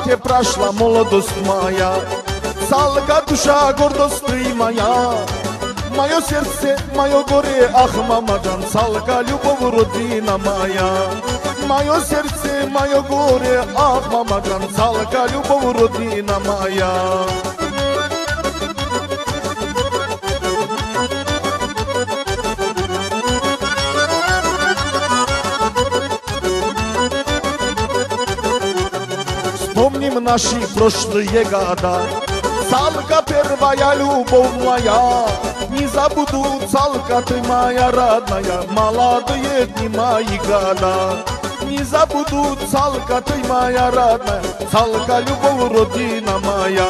je prašla mladost moja, salka duša gordost moja. Moje srce, moje gore, ah mamađan, salka ljubov rodina moja. Moje srce, moje gore, ah mamađan, salka ljubov rodina moja. Помним наши прошлые года, салка первая любовь моя. Не забуду, салка ты моя родная, молодые дни мои года. Не забуду, салка ты моя родная, салка любовь родина моя.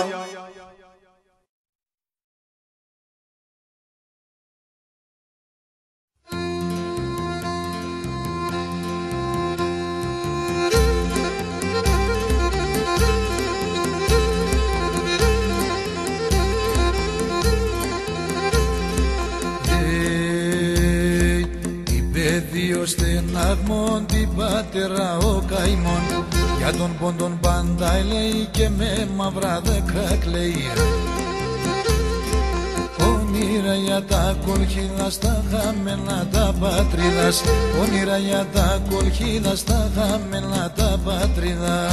Στεναγμόν την πατέρα ο καημόν, για τον πόντον πάντα λέει και με μαύρα δέκα κλαίει. Όνειρα για τα κολχίδα στα χαμένα τα πατρίδας, όνειρα για τα κολχίδα στα χαμένα τα πατρίδας.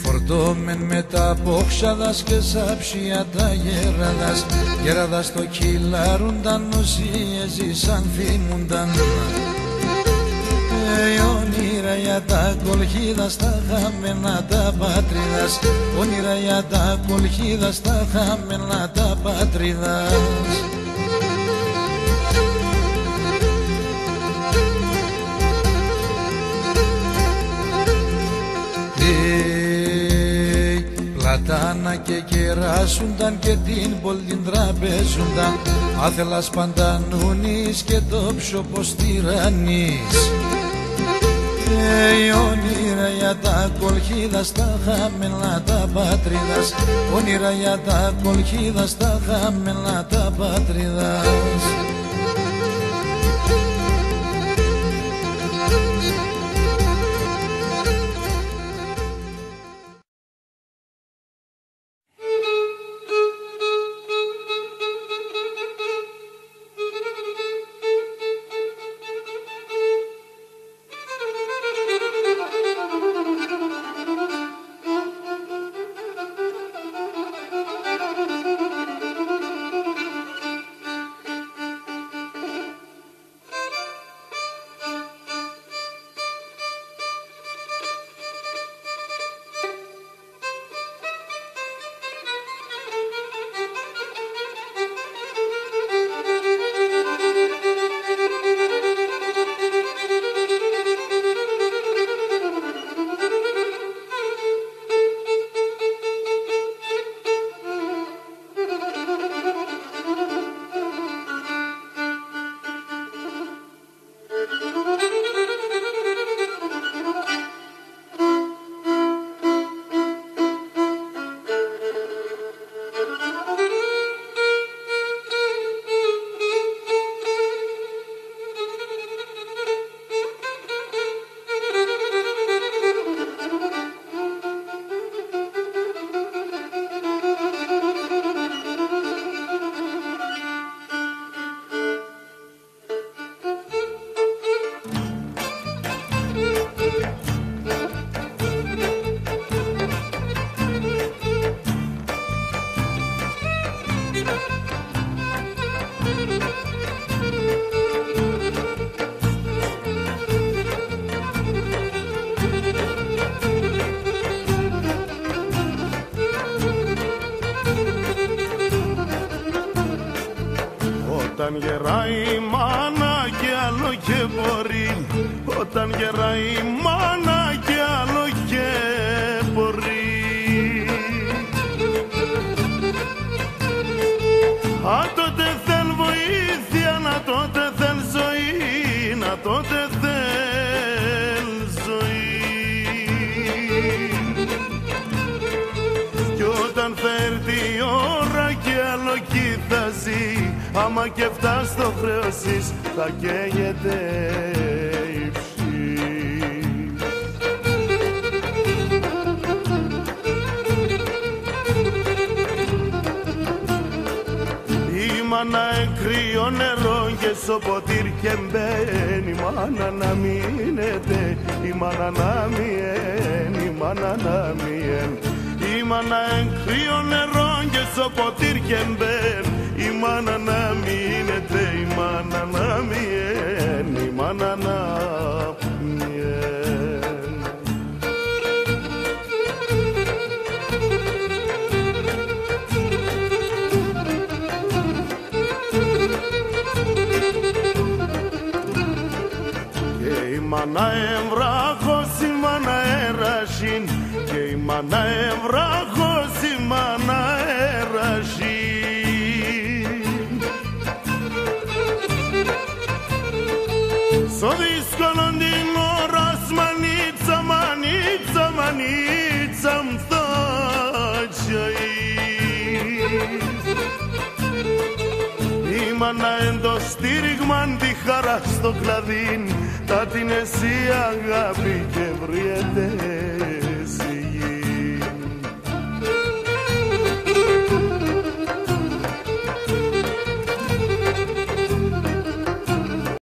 Φορτώμεν με τα πόξαδας και σαψία τα γέραδας, γέραδας το κυλάρουνταν, οσίες ζήσαν θυμούνταν. Όνειρα για τα κολχίδα στα χαμένα τα πατρίδας, όνειρα για τα κολχίδα στα χαμένα τα πατρίδας. Πλατάνα και κεράσουνταν και την πόλην τραπέζουνταν, άθελας παντανούνης και το ψωπος τυραννής. Όνειρα για τα κολχίδα στα χαμένα τα πατρίδας, όνειρα για τα κολχίδα στα χαμένα τα πατρίδας. Όταν γεράει η μάνα και άλλο και μπορεί, όταν γεράει η μάνα και άλλο και μπορεί. Α, τότε θέλ βοήθεια, να τότε θέλ ζωή, να τότε θέλ ζωή. Κι όταν θα έρθει η ώρα και άλλο κι θα ζει, άμα και φτάσει στο χρέος της θα καίγεται η ψυχή. Η μάνα κρύο νερό και στο ποτήρι και μπαίνει, η μάνα να μείνεται, η μάνα να μειέν, η μάνα να μειέν. Η μάνα κρύο νερό και στο ποτήρι και μπαίνει, η μάνα να μείνεται, η μάνα να μειέν, η μάνα να μειέν. Και η μάνα εμβράχος, η μάνα ερασίν, και η μάνα εμβράχος, η μάνα ερασίν. Στο δύσκολο την ώρα μανίτσα, μανίτσα, μανίτσα μ' θα η μάνα εν το στήριγμαν τη χαρά στο κλαδίν, θα την εσύ αγάπη και